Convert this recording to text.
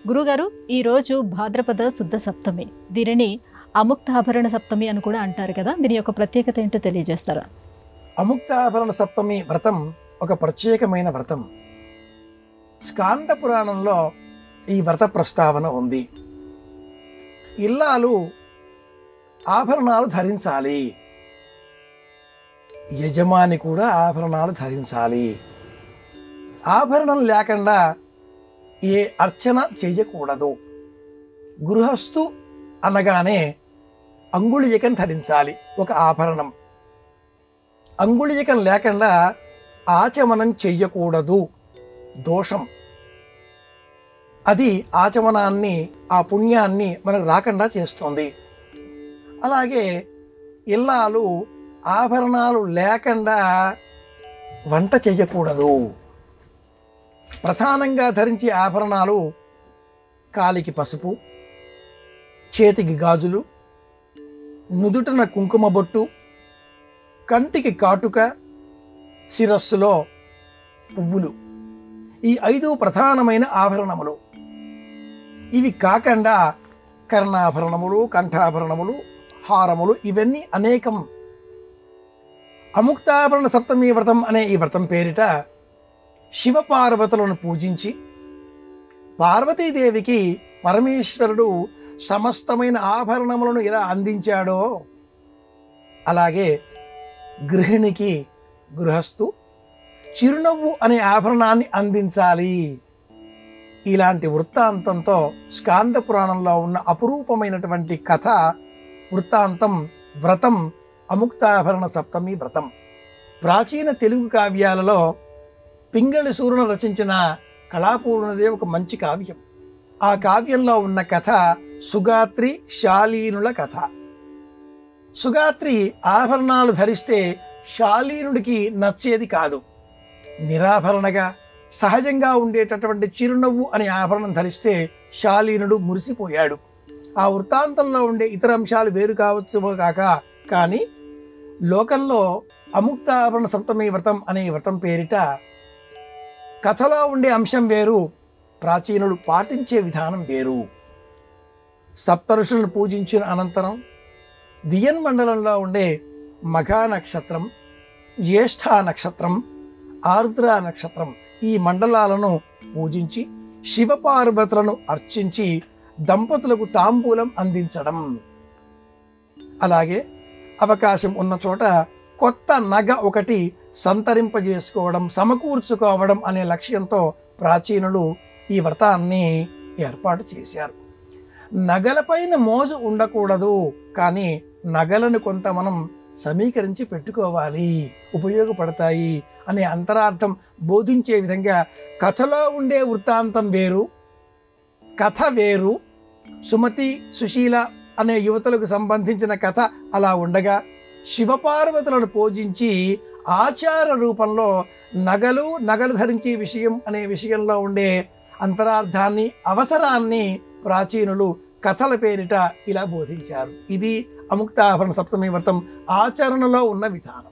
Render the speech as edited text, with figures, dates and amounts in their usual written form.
గురుగారు, ఈరోజు భాద్రపద శుద్ధ సప్తమి. దీనిని అముక్తాభరణ సప్తమి అని కూడా అంటారు కదా. దీని యొక్క ప్రత్యేకత ఏంటో తెలియజేస్తారా? అముక్తాభరణ సప్తమి వ్రతం ఒక ప్రత్యేకమైన వ్రతం. స్కాంద పురాణంలో ఈ వ్రత ప్రస్తావన ఉంది. ఇల్లాలు ఆభరణాలు ధరించాలి, యజమాని కూడా ఆభరణాలు ధరించాలి. ఆభరణం లేకుండా ఏ అర్చన చేయకూడదు. గృహస్థు అనగానే అంగుళికం ధరించాలి, ఒక ఆభరణం. అంగుళికం లేకుండా ఆచమనం చెయ్యకూడదు, దోషం. అది ఆచమనాన్ని, ఆ పుణ్యాన్ని మనకు రాకుండా చేస్తుంది. అలాగే ఇల్లాలు ఆభరణాలు లేకుండా వంట చెయ్యకూడదు. ప్రధానంగా ధరించే ఆభరణాలు కాలికి పసుపు, చేతికి గాజులు, నుదుటన కుంకుమ బొట్టు, కంటికి కాటుక, శిరస్సులో పువ్వులు. ఈ 5 ప్రధానమైన ఆభరణములు. ఇవి కాకుండా కర్ణాభరణములు, కంఠాభరణములు, హారములు, ఇవన్నీ అనేకం. అముక్తాభరణ సప్తమి వ్రతం అనే ఈ వ్రతం పేరిట శివపార్వతులను పూజించి, పార్వతీదేవికి పరమేశ్వరుడు సమస్తమైన ఆభరణములను ఎలా అందించాడో అలాగే గృహిణికి, గృహస్థు చిరునవ్వు అనే ఆభరణాన్ని అందించాలి. ఇలాంటి వృత్తాంతంతో స్కాంద పురాణంలో ఉన్న అపురూపమైనటువంటి కథ, వృత్తాంతం, వ్రతం అముక్తాభరణ సప్తమి వ్రతం. ప్రాచీన తెలుగు కావ్యాలలో పింగళి సూరను రచించిన కళాపూర్ణదే ఒక మంచి కావ్యం. ఆ కావ్యంలో ఉన్న కథ సుగాత్రి శాలీనుల కథ. సుగాత్రి ఆభరణాలు ధరిస్తే శాలీనుడికి నచ్చేది కాదు. నిరాభరణగా సహజంగా ఉండేటటువంటి చిరునవ్వు అనే ఆభరణం ధరిస్తే శాలీనుడు మురిసిపోయాడు. ఆ వృత్తాంతంలో ఉండే ఇతర అంశాలు వేరు కావచ్చు కాక, కానీ లోకంలో అముక్తాభరణ సప్తమి వ్రతం అనే వ్రతం పేరిట కథలో ఉండే అంశం వేరు, ప్రాచీనులు పాటించే విధానం వేరు. సప్తఋషులను పూజించిన అనంతరం వియన్ మండలంలో ఉండే మఘా నక్షత్రం, జ్యేష్ఠ నక్షత్రం, ఆర్ద్ర నక్షత్రం, ఈ మండలాలను పూజించి శివపార్వతులను అర్చించి దంపతులకు తాంబూలం అందించడం. అలాగే అవకాశం ఉన్న చోట కొత్త నగ ఒకటి సంతరింపజేసుకోవడం, సమకూర్చుకోవడం అనే లక్ష్యంతో ప్రాచీనులు ఈ వ్రతాన్ని ఏర్పాటు చేశారు. నగలపైన మోజు ఉండకూడదు, కానీ నగలను కొంత మనం సమీకరించి పెట్టుకోవాలి, ఉపయోగపడతాయి అనే అంతరార్థం బోధించే విధంగా కథలో ఉండే వృత్తాంతం వేరు, కథ వేరు. సుమతి, సుశీల అనే యువతులకు సంబంధించిన కథ అలా ఉండగా, శివపార్వతులను పూజించి ఆచార రూపంలో నగలు ధరించే విషయం అనే విషయంలో ఉండే అంతరార్థాన్ని, అవసరాన్ని ప్రాచీనులు కథల పేరిట ఇలా బోధించారు. ఇది అముక్తాభరణ సప్తమి వ్రతం ఆచరణలో ఉన్న విధానం.